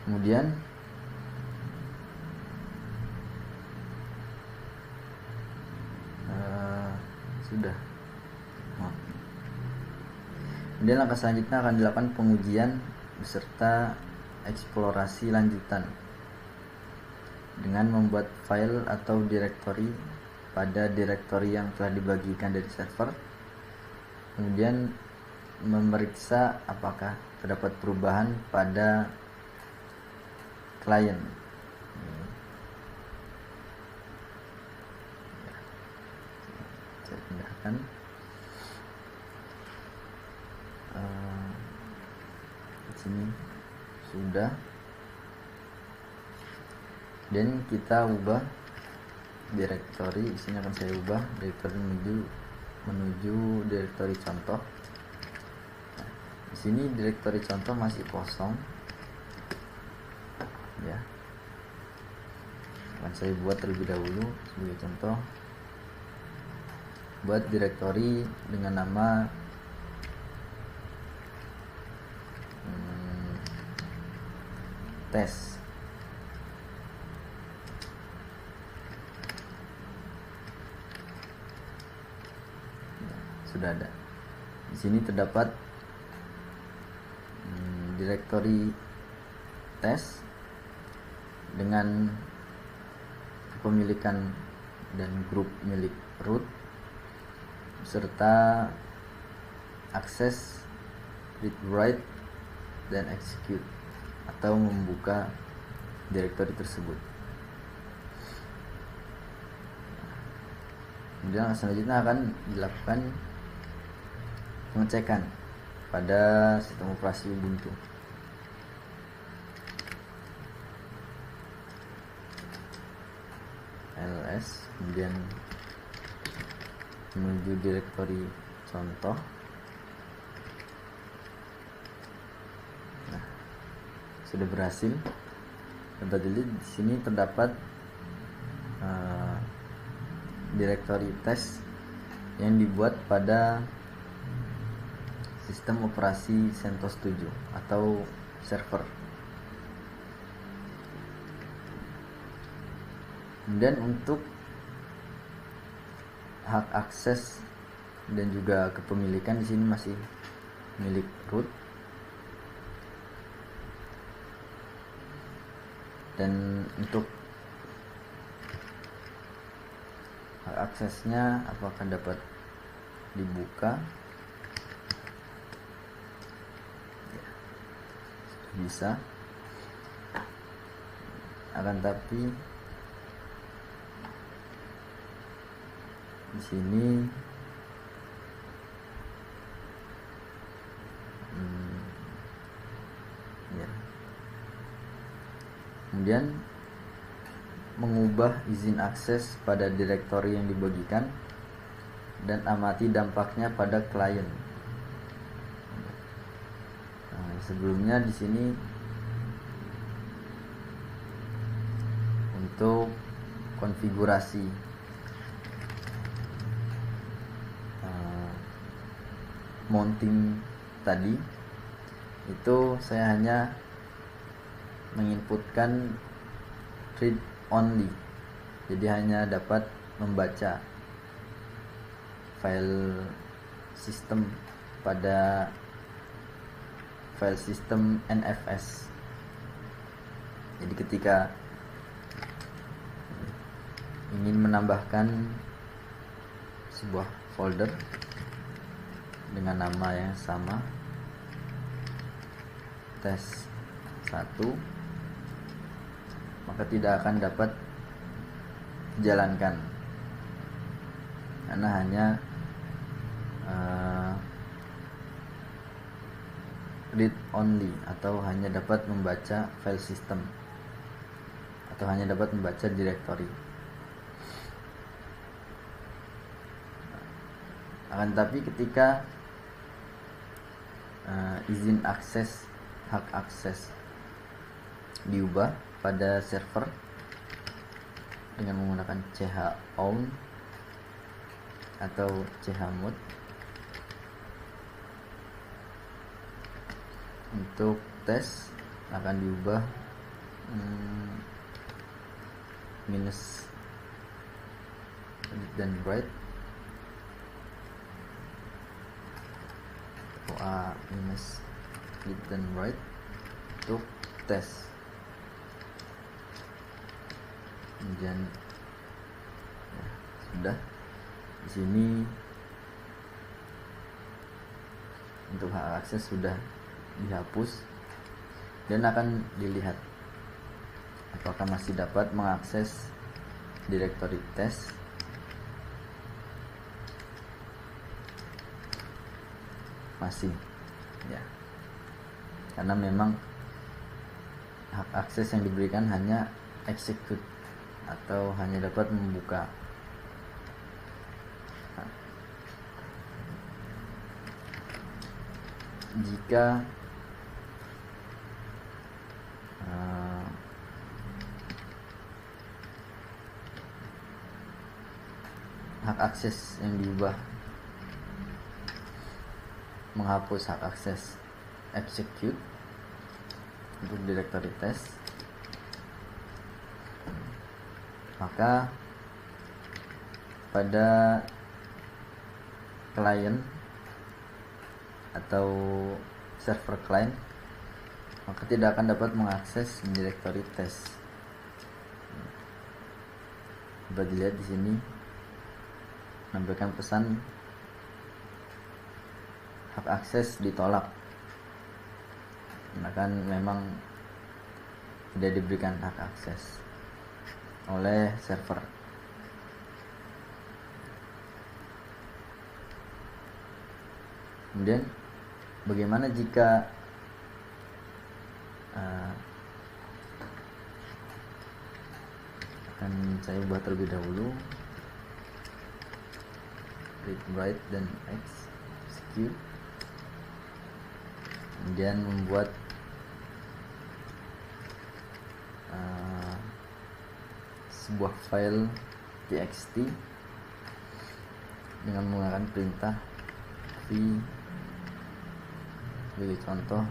Kemudian sudah. Kemudian langkah selanjutnya akan dilakukan pengujian beserta eksplorasi lanjutan dengan membuat file atau direktori pada direktori yang telah dibagikan dari server. Kemudian memeriksa apakah terdapat perubahan pada klien. Saya pindahkan. Di sini sudah. Dan kita ubah direktori. Di sini akan saya ubah direktori menuju direktori contoh. Nah, di sini direktori contoh masih kosong. Ya. Akan saya buat terlebih dahulu sebagai contoh. Buat direktori dengan nama tes. Sudah ada. Di sini terdapat direktori tes dengan kepemilikan dan grup milik root serta akses, read write, dan execute atau membuka direktori tersebut. Kemudian selanjutnya akan dilakukan pengecekan pada sistem operasi Ubuntu. ls, kemudian menuju direktori contoh. Nah, sudah berhasil. Jadi di sini terdapat direktori tes yang dibuat pada sistem operasi CentOS 7 atau server. Kemudian untuk hak akses dan juga kepemilikan di sini masih milik root. Dan untuk hak aksesnya apakah dapat dibuka? Ya, bisa. Akan tapi di sini ya. Kemudian mengubah izin akses pada direktori yang dibagikan dan amati dampaknya pada klien. Nah, sebelumnya di sini untuk konfigurasi mounting tadi itu saya hanya menginputkan read only, jadi hanya dapat membaca file sistem pada file sistem NFS. Jadi ketika ingin menambahkan sebuah folder dengan nama yang sama, tes 1, maka tidak akan dapat dijalankan karena hanya read only atau hanya dapat membaca file system atau hanya dapat membaca directory. Akan tapi ketika izin akses, hak akses diubah pada server dengan menggunakan chown atau chmod. Untuk tes akan diubah minus read dan write OA minus read dan write untuk tes. Kemudian ya, sudah di sini untuk hak akses sudah dihapus dan akan dilihat apakah masih dapat mengakses directory test. Masih ya, karena memang hak akses yang diberikan hanya execute atau hanya dapat membuka. Nah, jika hak akses yang diubah menghapus hak akses execute untuk directory test, maka pada klien atau server client maka tidak akan dapat mengakses directory test. Dapat dilihat di sini menampilkan pesan hak akses ditolak, karena kan memang tidak diberikan hak akses oleh server. Kemudian bagaimana jika akan saya ubah terlebih dahulu read write dan execute, kemudian membuat sebuah file txt dengan menggunakan perintah v sebagai contoh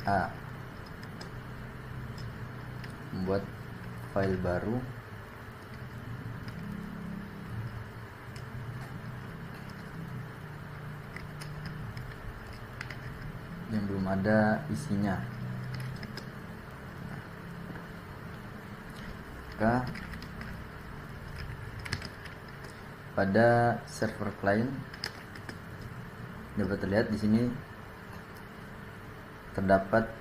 a, membuat file baru yang belum ada isinya. Maka pada server client dapat terlihat di sini terdapat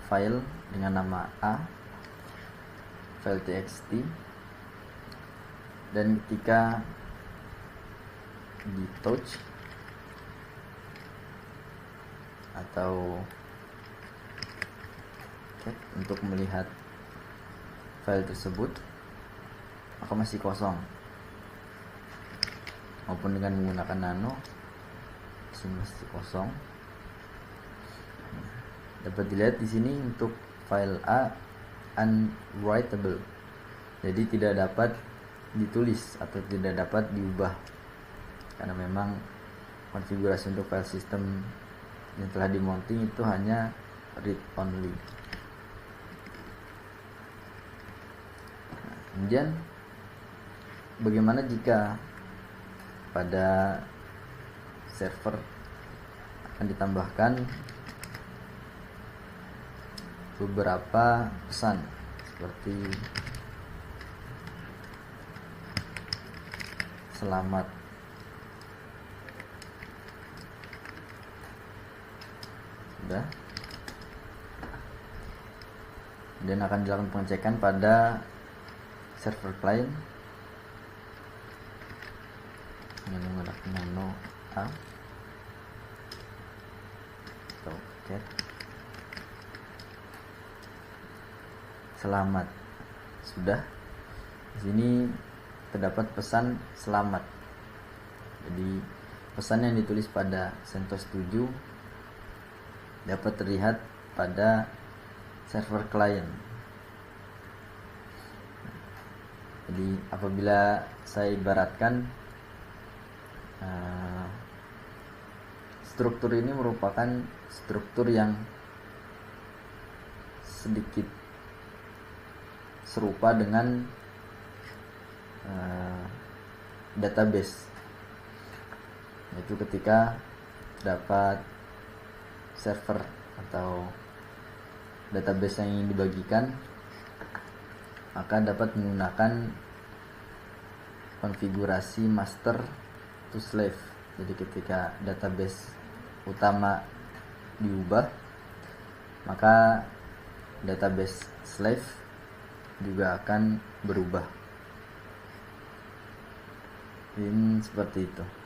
file dengan nama A, file txt, dan ketika di touch atau cek untuk melihat file tersebut maka masih kosong, maupun dengan menggunakan nano masih kosong. Dapat dilihat di sini untuk file A unwritable, jadi tidak dapat ditulis atau tidak dapat diubah karena memang konfigurasi untuk file system yang telah dimounting itu hanya read only. Kemudian bagaimana jika pada server akan ditambahkan beberapa pesan seperti selamat, sudah, dan akan dilakukan pengecekan pada server client dengan menggunakan nano a atau cat selamat. Sudah, di sini terdapat pesan selamat. Jadi pesan yang ditulis pada CentOS 7 dapat terlihat pada server client. Jadi apabila saya ibaratkan struktur ini merupakan struktur yang sedikit serupa dengan database, yaitu ketika dapat server atau database yang ingin dibagikan, maka dapat menggunakan konfigurasi master to slave. Jadi ketika database utama diubah, maka database slave juga akan berubah. Ini seperti itu.